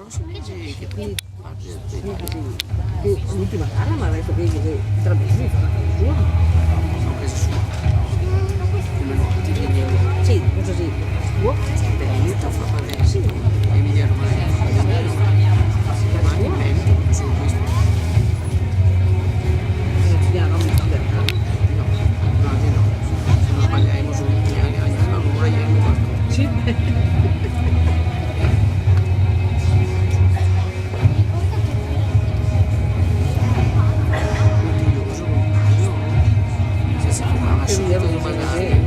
prossimi che qui L'ultima gara mi ha detto che tra mesi mi farà il giorno. sono prese su. Come no, ti vieni Sì, cosa sì? Può? bene, ti fa fare sì. Emilia Romagna. Domani vento su questo. Non mi sta bene. No, oggi no. Se non sbagliamo su allora ieri basta. Sì. Odioso compagno. Se si fermava subito di magari.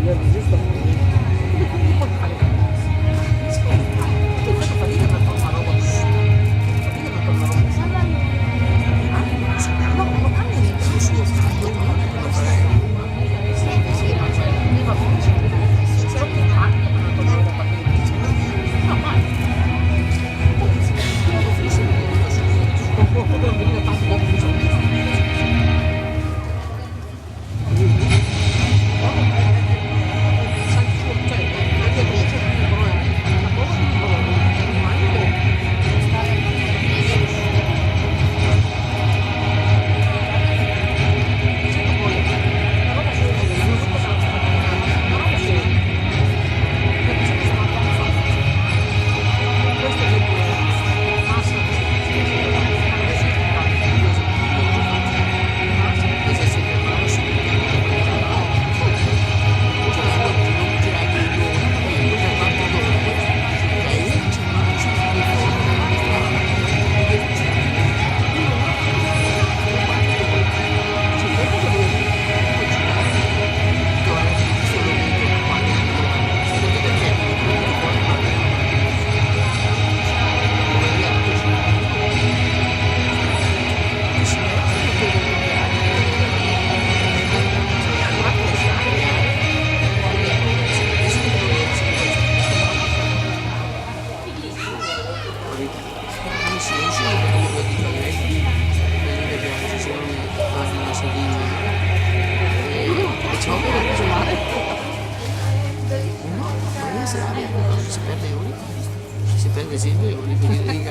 Si perde sempre, quindi